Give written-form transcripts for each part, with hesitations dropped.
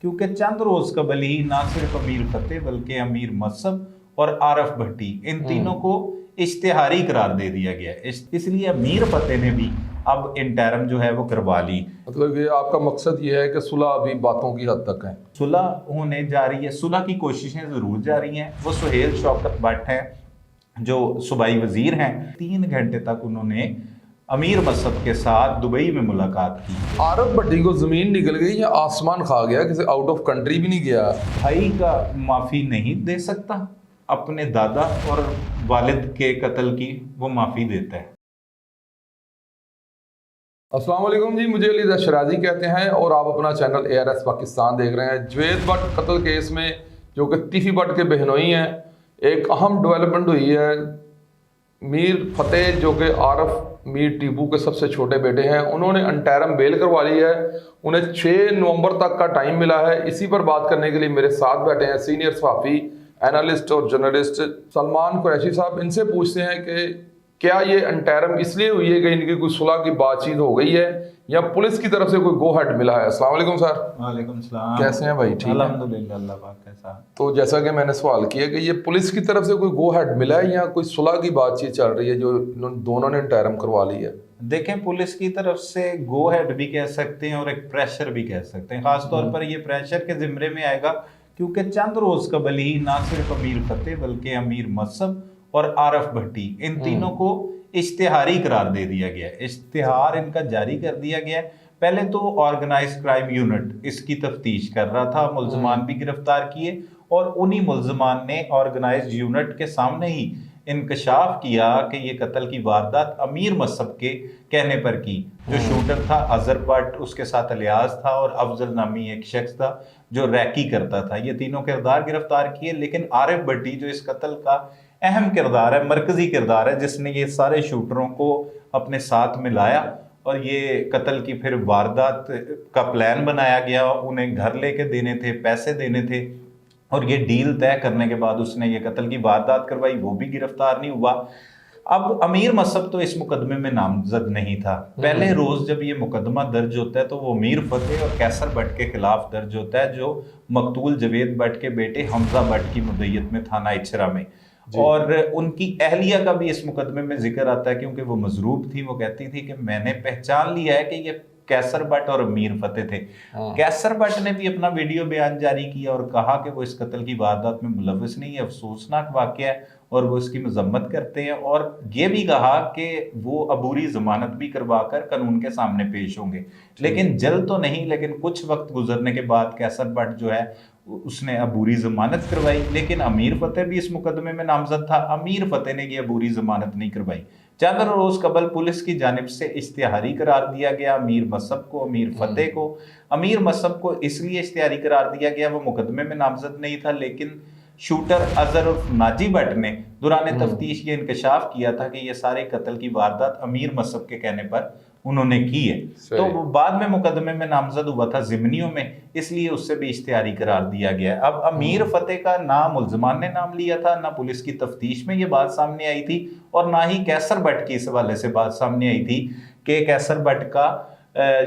क्योंकि चंद रोज कबल ही ना सिर्फ अमीर फतेह बल्कि अमीर मसअब और आरफ भट्टी इन तीनों को इश्तिहारी करार दे दिया गया है। इसलिए अमीर फतेह ने भी अब इंटरम जो है वो करवा ली। मतलब ये आपका मकसद ये है कि सुलह अभी बातों की हद तक है, सुलह होने जा रही है, सुलह की कोशिशें जरूर जारी हैं। वो सुहेल शौकत भट्ट हैं जो सूबाई वजीर हैं, 3 घंटे तक उन्होंने अमीर मसअब के साथ दुबई में मुलाकात की। आरफ भट्टी को जमीन निकल गई या आसमान खा गया, किसी आउट ऑफ कंट्री भी नहीं गया। भाई का माफी नहीं दे सकता, अपने दादा और वालिद के कत्ल की वो माफी देता है। अस्सलाम वालेकुम जी, मुझे अली शराजी कहते हैं और आप अपना चैनल ARS पाकिस्तान देख रहे हैं। जवेद भट्ट कत्ल केस में जो कि तीफी भट्ट के बहनोई हैं, एक अहम डेवलपमेंट हुई है। मीर फतेह जो कि आरफ मीर टीपू के सबसे छोटे बेटे हैं, उन्होंने अंटरम बेल करवा ली है। उन्हें 6 नवंबर तक का टाइम मिला है। इसी पर बात करने के लिए मेरे साथ बैठे हैं सीनियर सहाफ़ी, एनालिस्ट और जर्नलिस्ट सलमान कुरैशी साहब। इनसे पूछते हैं कि क्या ये अंटरम इसलिए हुई है कि इनकी कोई सुलह की बातचीत हो गई है या पुलिस की तरफ से कोई गो हेड मिला है। अस्सलाम वालेकुम सर। वालेकुम सलाम। कैसे हैं भाई? ठीक है अल्हम्दुलिल्लाह, अल्लाह पाक का साथ। तो जैसा कि मैंने सवाल किया कि ये पुलिस की तरफ से कोई गो हेड मिला है या कोई सुलह की बातचीत चल रही है जो दोनों ने अंटरम करवा ली है। देखें, पुलिस की तरफ से गो हेड भी कह सकते हैं और एक प्रेशर भी कह सकते हैं। खासतौर पर ये प्रेशर के जिम्मे में आएगा क्योंकि चंद रोज कबल ही ना सिर्फ अमीर फतेह बल्कि अमीर मसअब और आरफ भट्टी इन तीनों को इश्तिहारी करार दे दिया गया है। इश्तिहार इनका जारी कर दिया गया है। पहले तो ऑर्गेनाइज क्राइम यूनिट इसकी तफ्तीश कर रहा था, मुल्जमान भी गिरफ्तार किए और उन्हीं मुल्जमान ने ऑर्गेनाइज यूनिट के सामने ही इंकशाफ किया कि ये कत्ल की वारदात अमीर मसअब के कहने पर की। जो शूटर था अजहर भट्ट, उसके साथ अलियास था और अफजल नामी एक शख्स था जो रैकी करता था। ये तीनों किरदार गिरफ्तार किए। लेकिन आरिफ भट्टी जो इस कत्ल का अहम किरदार है, मरकजी किरदार है, जिसने ये सारे शूटरों को अपने साथ मिलाया और ये कत्ल की फिर वारदात का प्लान बनाया गया। उन्हें घर लेके देने थे, पैसे देने थे और ये डील तय करने के बाद उसने ये कत्ल की वारदात करवाई। वो भी गिरफ्तार नहीं हुआ। अब अमीर मसअब तो इस मुकदमे में नामजद नहीं था। पहले रोज जब ये मुकदमा दर्ज होता है तो वो अमीर फतेह और कैसर भट्ट के खिलाफ दर्ज होता है, जो मकतूल जवेद भट्ट के बेटे हमजा भट्ट की मुद्दत में थाना इचरा में। और उनकी अहलिया का भी इस मुकदमे में जिक्र आता है क्योंकि वो मजरूब थी। वो कहती थी कि मैंने पहचान लिया है कि ये कैसर भट्ट और अमीर फतेह थे। कैसर भट्ट ने भी अपना वीडियो बयान जारी किया और कहा कि वो इस कत्ल की वारदात में मुलव्वस नहीं है, अफसोसनाक वाकया है और वो इसकी मजम्मत करते हैं। और ये भी कहा कि वो अबूरी जमानत भी करवाकर कानून के सामने पेश होंगे। लेकिन जल्द तो नहीं, लेकिन कुछ वक्त गुजरने के बाद कैसर भट्ट जो है उसने अबूरी जमानत करवाई। लेकिन अमीर फतेह भी इस मुकदमे में नामजद था। अमीर फतेह ने ये अबूरी जमानत नहीं करवाई। चंद रोज कबल पुलिस की जानिब से इश्तिहारी करार दिया गया अमीर मसअब को, अमीर फतेह को। अमीर मसअब को इसलिए इश्तिहारी करार दिया गया, वो मुकदमे में नामजद नहीं था, लेकिन शूटर अजहर उर्फ नाजी भट्ट ने दौरान तफ्तीश ये इंकशाफ किया था कि ये सारे कत्ल की वारदात अमीर मसअब के कहने पर उन्होंने की है। तो बाद में मुकदमे में नामजद हुआ था जिमनियों में, इसलिए उससे भी इश्तिहारी करार दिया गया। अब अमीर फतेह का ना मुल्जमान ने नाम लिया था, ना पुलिस की तफ्तीश में ये बात सामने आई थी और ना ही कैसर भट्ट की इस हवाले से बात सामने आई थी कि कैसर भट्ट का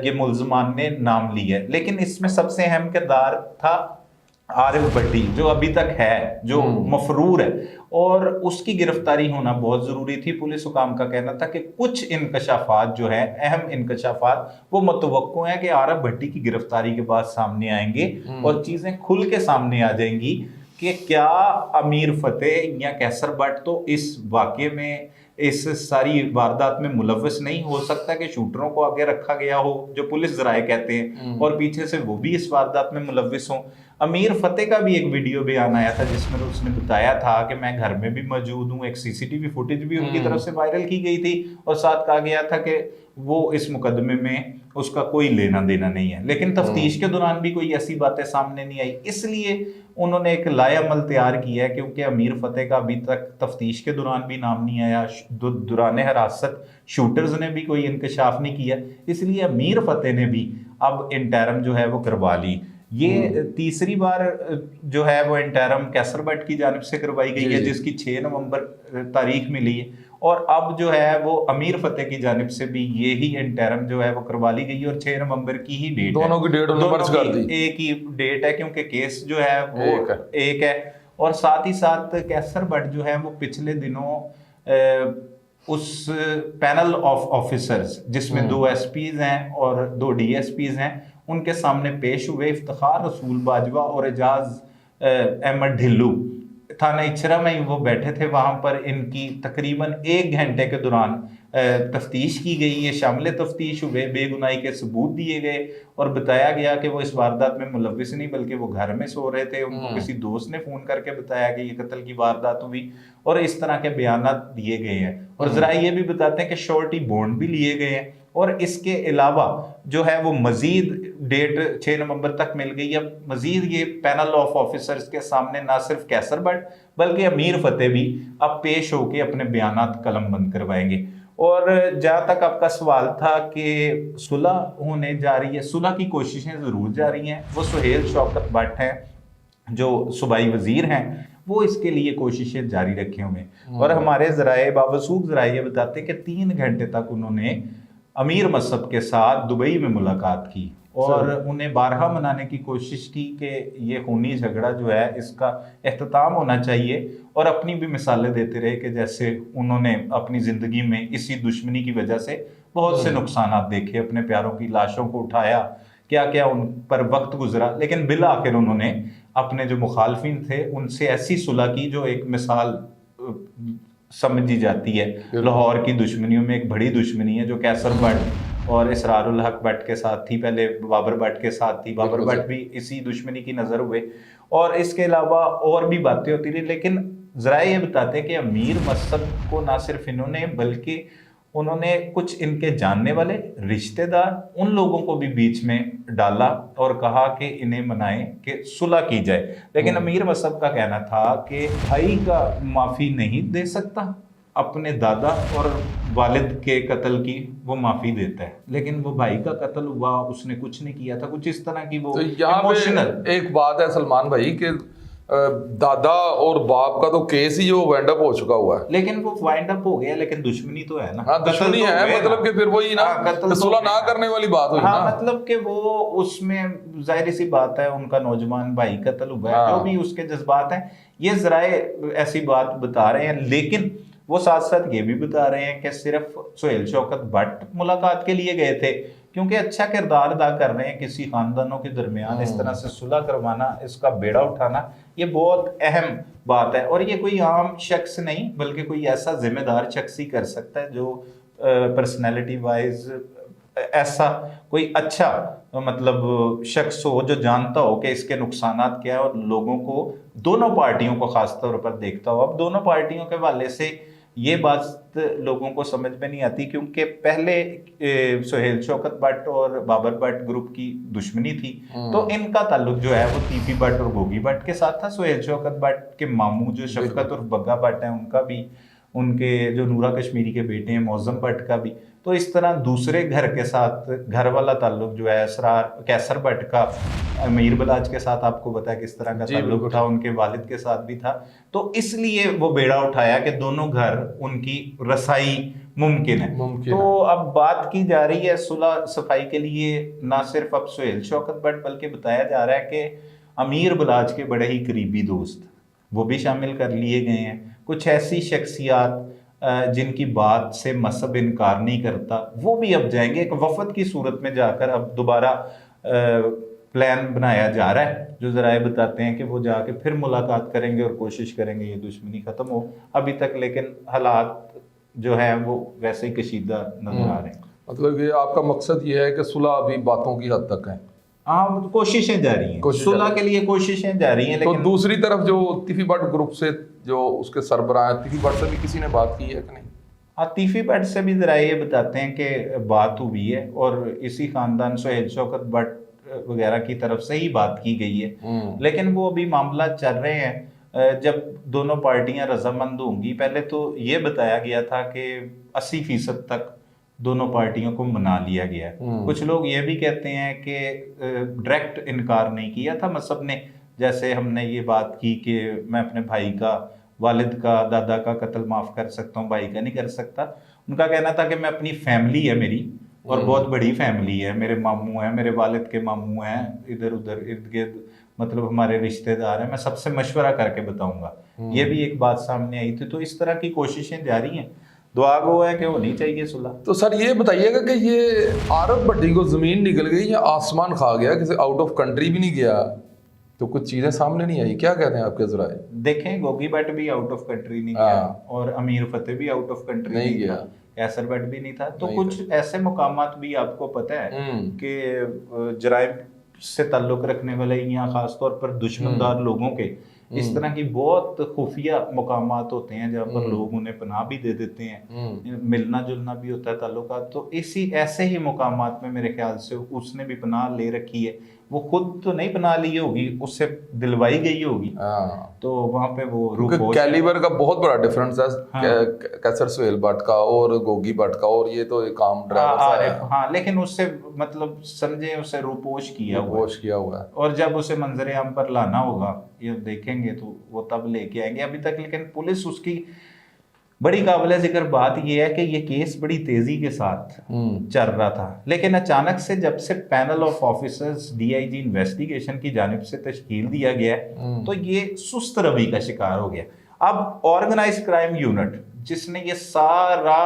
ये मुल्जमान ने नाम लिया है। लेकिन इसमें सबसे अहम किरदार था आरिफ भट्टी, जो अभी तक है, जो मफरूर है और उसकी गिरफ्तारी होना बहुत जरूरी थी। पुलिस हुकाम का कहना था कि कुछ इंकशाफात जो है, अहम इंकशाफात, वो मुतवक्को है कि आरिफ भट्टी की गिरफ्तारी के बाद सामने आएंगे और चीजें खुल के सामने आ जाएंगी कि क्या अमीर फतेह या कैसर भट्ट तो इस वाकये में, इस सारी वारदात में मुलव्वस नहीं हो सकता कि शूटरों को आगे रखा गया हो, जो पुलिस जराए कहते हैं, और पीछे से वो भी इस वारदात में मुलव्वस हों। अमीर फतेह का भी एक वीडियो बयान आया था जिसमें उसने बताया था कि मैं घर में भी मौजूद हूँ। एक CCTV फुटेज भी उनकी तरफ से वायरल की गई थी और साथ कहा गया था कि वो इस मुकदमे में उसका कोई लेना देना नहीं है। लेकिन तफ्तीश के दौरान भी कोई ऐसी बातें सामने नहीं आई, इसलिए उन्होंने एक लाएअमल तैयार किया है। क्योंकि अमीर फतेह का अभी तक तफ्तीश के दौरान भी नाम नहीं आया, दौरान हिरासत शूटर्स ने भी कोई इंकशाफ नहीं किया, इसलिए अमीर फतेह ने भी अब इंटरम जो है वो करवा ली। ये तीसरी बार जो है वो इंटरम कैसर भट्ट की जानिब से करवाई गई है, जिसकी 6 नवंबर तारीख मिली है और अब जो है वो अमीर फतेह की जानिब से भी यही इंटरम जो है वो करवा ली गई और 6 नवंबर की ही डेट है। दोनों की डेट उन्होंने मर्ज कर दी, एक ही डेट है क्योंकि केस जो है वो एक है। और साथ ही साथ कैसर बट जो है वो पिछले दिनों उस पैनल ऑफ ऑफिसर्स जिसमें 2 एसपीज हैं और 2 डीएसपीज हैं उनके सामने पेश हुए। इफ्तिखार रसूल बाजवा और एजाज अहमद ढिल्लू थाना इचरा में ही वो बैठे थे। वहां पर इनकी तकरीबन 1 घंटे के दौरान तफ्तीश की गई। ये शामिल तफ्तीश हुए, बेगुनाही के सबूत दिए गए और बताया गया कि वो इस वारदात में मुलविस नहीं बल्कि वो घर में सो रहे थे। उनको किसी दोस्त ने फोन करके बताया कि ये कत्ल की वारदात हुई और इस तरह के बयानात दिए गए हैं। और जरा ये भी बताते हैं कि श्योरिटी बॉन्ड भी लिए गए हैं। और इसके अलावा जो है वो मजीद डेट 6 नवंबर तक मिल गई। अब मजीद ये पैनल ऑफ ऑफिसर्स के सामने ना सिर्फ कैसर बट बल्कि अमीर फतेह भी अब पेश होकर अपने बयानात कलम बंद करवाएंगे। और जहाँ तक आपका सवाल था कि सुलह होने जा रही है, सुलह की कोशिशें ज़रूर जारी हैं। वो सुहेल शौकत भट्ट हैं जो सूबाई वजीर हैं, वो इसके लिए कोशिशें जारी रखे हुए हैं। और हमारे ज़राए बावसूख ज़राए ये बताते हैं कि 3 घंटे तक उन्होंने अमीर मसहब के साथ दुबई में मुलाकात की और उन्हें बारहा मनाने की कोशिश की कि ये खूनी झगड़ा जो है इसका एख्तिताम होना चाहिए। और अपनी भी मिसालें देते रहे कि जैसे उन्होंने अपनी ज़िंदगी में इसी दुश्मनी की वजह से बहुत से नुकसानात देखे, अपने प्यारों की लाशों को उठाया, क्या क्या उन पर वक्त गुजरा, लेकिन बिल आखिर उन्होंने अपने जो मुखालफिन थे उनसे ऐसी सुलह की जो एक मिसाल समझी जाती है। लाहौर की दुश्मनियों में एक बड़ी दुश्मनी है जो कैसर बट और इसरारुल हक भट्ट के साथ थी, पहले बाबर भट्ट के साथ थी। बाबर भट्ट भी इसी दुश्मनी की नज़र हुए और इसके अलावा और भी बातें होती रही। लेकिन ज़रा ये बताते हैं कि अमीर मसहब को ना सिर्फ इन्होंने बल्कि उन्होंने कुछ इनके जानने वाले रिश्तेदार उन लोगों को भी बीच में डाला और कहा कि इन्हें मनाएं कि सुलह की जाए। लेकिन अमीर मसहब का कहना था कि भाई का माफ़ी नहीं दे सकता, अपने दादा और वालिद के कत्ल की वो माफ़ी देता है, लेकिन वो भाई का कत्ल हुआ उसने कुछ नहीं किया था, कुछ इस तरह की वो तो यहाँ पे एक बात है सलमान भाई कि दादा और बाप का तो केस ही जो वाइंड अप हो चुका हुआ है। लेकिन वो वाइंड अप हो गया, लेकिन दुश्मनी तो है ना। हाँ दुश्मनी है, मतलब कि फिर वही ना सुलह ना करने वाली बात हुई हाँ, ना। मतलब कि वो उसमें जाहिर सी बात है उनका नौजवान भाई कत्ल हुआ है, जो भी उसके जज्बात हैं ये जराए ऐसी बात बता रहे हैं। लेकिन वो साथ साथ ये भी बता रहे हैं कि सिर्फ सुहेल शौकत भट्ट मुलाकात के लिए गए थे क्योंकि अच्छा किरदार अदा कर रहे हैं किसी खानदानों के दरमियान इस तरह से सुलह करवाना, इसका बेड़ा उठाना, ये बहुत अहम बात है। और ये कोई आम शख्स नहीं बल्कि कोई ऐसा जिम्मेदार शख्स ही कर सकता है जो पर्सनैलिटी वाइज ऐसा कोई अच्छा मतलब शख्स हो जो जानता हो कि इसके नुकसानात क्या है और लोगों को, दोनों पार्टियों को खास तौर पर देखता हो। अब दोनों पार्टियों के हवाले से ये बात लोगों को समझ में नहीं आती क्योंकि पहले सुहेल शौकत भट्ट और बाबर भट्ट ग्रुप की दुश्मनी थी, तो इनका ताल्लुक जो है वो तीफी भट्ट और गोगी भट्ट के साथ था। सुहेल शौकत भट्ट के मामू जो शफकत और बग्गा भट्ट हैं उनका भी, उनके जो नूरा कश्मीरी के बेटे हैं मौजम भट्ट का भी। तो इस तरह दूसरे घर के साथ घर वाला ताल्लुक जो है असरार कैसर भट्ट का अमीर बलाज के साथ आपको पता है किस तरह का ताल्लुक था, उनके वालिद के साथ भी था। तो इसलिए वो बेड़ा उठाया कि दोनों घर उनकी रसाई मुमकिन है। तो अब बात की जा रही है सुलह सफाई के लिए ना सिर्फ अब सुहेल शौकत भट्ट बल्कि बताया जा रहा है कि अमीर बलाज के बड़े ही करीबी दोस्त वो भी शामिल कर लिए गए हैं। कुछ ऐसी शख्सियात जिनकी बात से मसहब इनकार नहीं करता वो भी अब जाएंगे, एक वफद की सूरत में जाकर अब दोबारा प्लान बनाया जा रहा है जो जराए बताते हैं कि वो जाके फिर मुलाकात करेंगे और कोशिश करेंगे ये दुश्मनी ख़त्म हो। अभी तक लेकिन हालात जो है वो वैसे ही कशीदा नजर आ रहे हैं। मतलब ये आपका मकसद ये है कि सुलह अभी बातों की हद तक है? हाँ, कोशिशें जारी हैं, सुलह के लिए कोशिशें जारी हैं। तो दूसरी तरफ जो तीफी भट्ट ग्रुप से जो उसके सरबराह हैं, तीफी भट्ट से भी किसी ने बात की है कि नहीं? हाँ, तीफी भट्ट से भी जरा ये बताते हैं कि बात हुई है और इसी खानदान सुहेल शौकत भट्ट वगैरह की तरफ से ही बात की गई है। लेकिन वो अभी मामला चल रहे हैं जब दोनों पार्टियां रजामंद होंगी। पहले तो ये बताया गया था कि 80% तक दोनों पार्टियों को मना लिया गया है। कुछ लोग ये भी कहते हैं कि डायरेक्ट इनकार नहीं किया था मसहब ने, जैसे हमने ये बात की कि मैं अपने भाई का वालिद का, दादा का कत्ल माफ़ कर सकता हूँ, भाई का नहीं कर सकता। उनका कहना था कि मैं अपनी फैमिली है मेरी, और बहुत बड़ी फैमिली है, मेरे मामू हैं, मेरे वालिद के मामू हैं, इधर उधर इर्द गिर्द मतलब हमारे रिश्तेदार हैं, मैं सबसे मशवरा करके बताऊंगा। ये भी एक बात सामने आई थी। तो इस तरह की कोशिशें जारी हैं, दुआ गो है कि होनी चाहिए सुलह। तो सर ये बताइएगा कि ये आरब भट्टी को ज़मीन निकल गई या आसमान खा गया, किसी आउट ऑफ कंट्री भी नहीं गया, तो कुछ चीज़ें सामने नहीं आई, क्या कहते हैं आपके ज़राए? देखें, गोगी भट्ट भी आउट ऑफ कंट्री नहीं गया, और अमीर फतेह भी आउट ऑफ कंट्री नहीं गया, कैसर भट्ट भी नहीं था। तो कुछ ऐसे मुकामात भी आपको पता है कि जराइम से ताल्लुक रखने वाले या खासतौर पर दुश्मनदार लोगों के इस तरह की बहुत खुफिया मुकामात होते हैं जहाँ पर लोग उन्हें पनाह भी दे देते हैं, मिलना जुलना भी होता है ताल्लुकात। तो इसी ऐसे ही मुकामात में मेरे ख्याल से उसने भी पनाह ले रखी है। वो खुद तो नहीं पनाह ली होगी, उससे दिलवाई गई होगी, तो वहाँ पे वो रूपोश कैलिबर का बहुत बड़ा डिफरेंस है। कैसर सुहेल भट्ट का और गोगी भट्ट का, और ये तो एक आम ड्राइवर है। हाँ, लेकिन उससे मतलब समझे उसे रूपोश किया हुआ है। और जब उसे मंजरे आम पर लाना होगा, ये देखेंगे तो वो तब लेके आएंगे। अभी तक लेकिन पुलिस उसकी बड़ी काबिल जिक्र बात यह है कि ये केस बड़ी तेजी के साथ चल रहा था, लेकिन अचानक से जब से panel of officers DIG investigation की जानिब से तश्कील दिया गया तो ये सुस्त रवि का शिकार हो गया। अब ऑर्गेनाइज क्राइम यूनिट जिसने ये सारा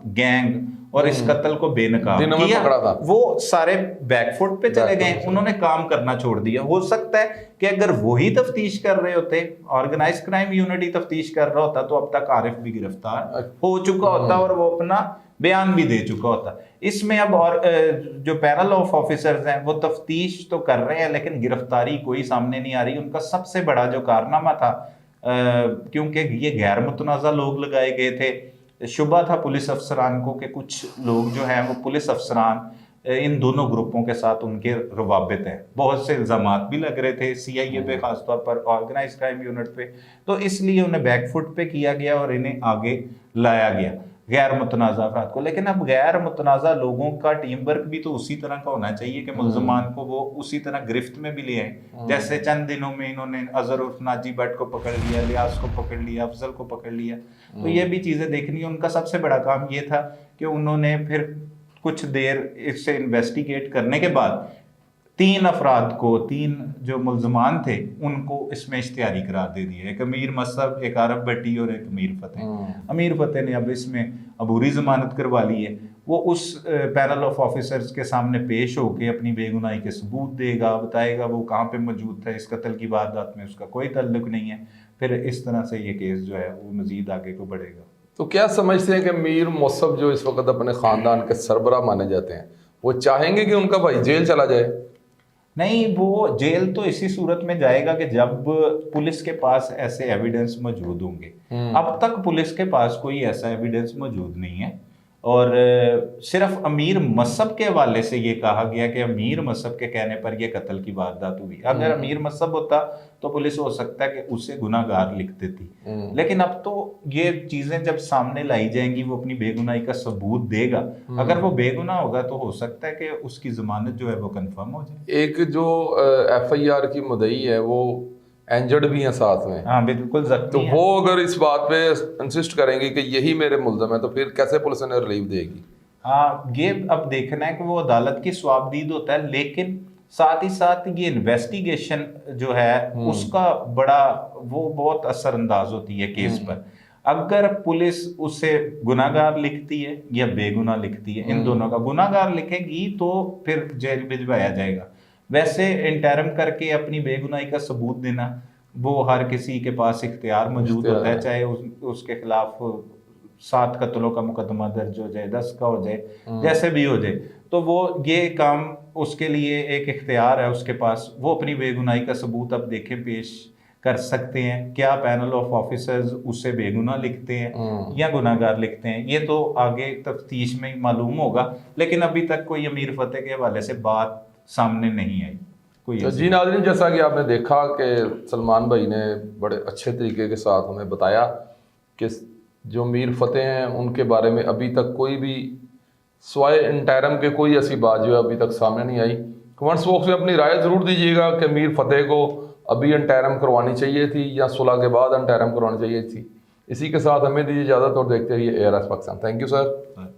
गैंग और इस कत्ल को बेनकाब किया, वो सारे बैकफुट पे चले गए, उन्होंने काम करना छोड़ दिया। हो सकता है कि अगर वही तफ्तीश कर रहे होते, ऑर्गेनाइज क्राइम यूनिट ही तफ्तीश कर रहा होता, तो अब तक आरिफ भी गिरफ्तार हो चुका होता और वो अपना बयान भी दे चुका होता। इसमें अब और जो पैनल ऑफ ऑफिसर्स हैं वो तफ्तीश तो कर रहे हैं, लेकिन गिरफ्तारी कोई सामने नहीं आ रही। उनका सबसे बड़ा जो कारनामा था, क्योंकि ये गैर मुतनाज़ा लोग लगाए गए थे, शुबा था पुलिस अफसरान को कि कुछ लोग जो हैं वो पुलिस अफसरान इन दोनों ग्रुपों के साथ उनके रवाबित हैं। बहुत से इल्ज़ामात भी लग रहे थे CIA पे, खासतौर पर ऑर्गेनाइज क्राइम यूनिट पे, तो इसलिए उन्हें बैकफुट पे किया गया और इन्हें आगे लाया गया गैर मुतनाज़ा अफराद को। लेकिन अब गैर मुतनाज़ा लोगों का टीम वर्क भी तो उसी तरह का होना चाहिए कि मुल्ज़मान को वो उसी तरह गिरफ्त में भी ले आए। जैसे चंद दिनों में इन्होंने अजहर उर्फ नाजी भट्ट को पकड़ लिया, लियास को पकड़ लिया, अफजल को पकड़ लिया, तो ये भी चीज़ें देखनी है। उनका सबसे बड़ा काम ये था कि उन्होंने फिर कुछ देर इससे इन्वेस्टिगेट करने के बाद 3 अफराद को, 3 जो मुल्ज़मान थे उनको इसमें इश्तिहारी करार दे दिया, एक अमीर मसहब, एक आरब भट्टी और एक अमीर फतेह। अमीर फतेह ने अब इसमें अबूरी ज़मानत करवा ली है। वो उस पैनल ऑफ ऑफिसर्स के सामने पेश होकर अपनी बेगुनाही के सबूत देगा, बताएगा वो कहाँ पे मौजूद था, इस कत्ल की वारदात में उसका कोई ताल्लुक नहीं है। फिर इस तरह से ये केस जो है वो मज़ीद आगे को बढ़ेगा। तो क्या समझते हैं कि मीर मौसफ जो इस वक्त अपने ख़ानदान के सरबराह माने जाते हैं, वो चाहेंगे कि उनका भाई जेल चला जाए? नहीं, वो जेल तो इसी सूरत में जाएगा कि जब पुलिस के पास ऐसे एविडेंस मौजूद होंगे। अब तक पुलिस के पास कोई ऐसा एविडेंस मौजूद नहीं है, और सिर्फ अमीर मसहब के हवाले से ये कहा गया कि अमीर मसहब के कहने पर यह कत्ल की वारदात हुई। अगर अमीर मसहब होता तो पुलिस हो सकता है कि उसे गुनाहगार लिख देती, लेकिन अब तो ये चीजें जब सामने लाई जाएंगी, वो अपनी बेगुनाही का सबूत देगा। अगर वो बेगुनाह होगा तो हो सकता है कि उसकी जमानत जो है वो कंफर्म हो जाए। एक जो FIR की मुद्दई है वो इंजर्ड भी हैं साथ में। हाँ बिल्कुल, तो वो अगर इस बात पे इंसिस्ट करेंगे कि यही मेरे मुल्ज़म है, तो फिर कैसे पुलिस उन्हें रिलीव देगी? हाँ, ये अब देखना है कि वो अदालत की स्वाबदीद होता है, लेकिन साथ ही साथ ये इन्वेस्टिगेशन जो है उसका बड़ा वो बहुत असरअंदाज होती है केस पर। अगर पुलिस उसे गुनाहगार लिखती है या बेगुनाह लिखती है, इन दोनों का गुनाहगार लिखेगी तो फिर जेल भिजवाया जाएगा। वैसे इंटरम करके अपनी बेगुनाही का सबूत देना वो हर किसी के पास इख्तियार मौजूद होता है, चाहे उसके खिलाफ 7 कत्लों का मुकदमा दर्ज हो जाए, 10 का हो जाए, जैसे भी हो जाए, तो वो ये काम उसके लिए एक इख्तियार है उसके पास। वो अपनी बेगुनाही का सबूत अब देखें पेश कर सकते हैं। क्या पैनल ऑफ ऑफिसर्स उसे बेगुनाह लिखते हैं या गुनाहगार लिखते हैं, ये तो आगे तफ्तीश में मालूम होगा। लेकिन अभी तक कोई अमीर फतेह के हवाले से बात सामने नहीं आई कोई। तो जी नाज़रीन, जैसा कि आपने देखा कि सलमान भाई ने बड़े अच्छे तरीके के साथ हमें बताया कि जो मीर फतेह हैं उनके बारे में अभी तक कोई भी स्वाय इंटरम के कोई ऐसी बात जो है अभी तक सामने नहीं आई। कमेंट्स बॉक्स में अपनी राय ज़रूर दीजिएगा कि मीर फतेह को अभी अंटैरम करवानी चाहिए थी या सुलह के बाद अंटैरम करवानी चाहिए थी। इसी के साथ हमें दीजिए इजाज़त और देखते रहिए ARS Pakistan. Thank you sir.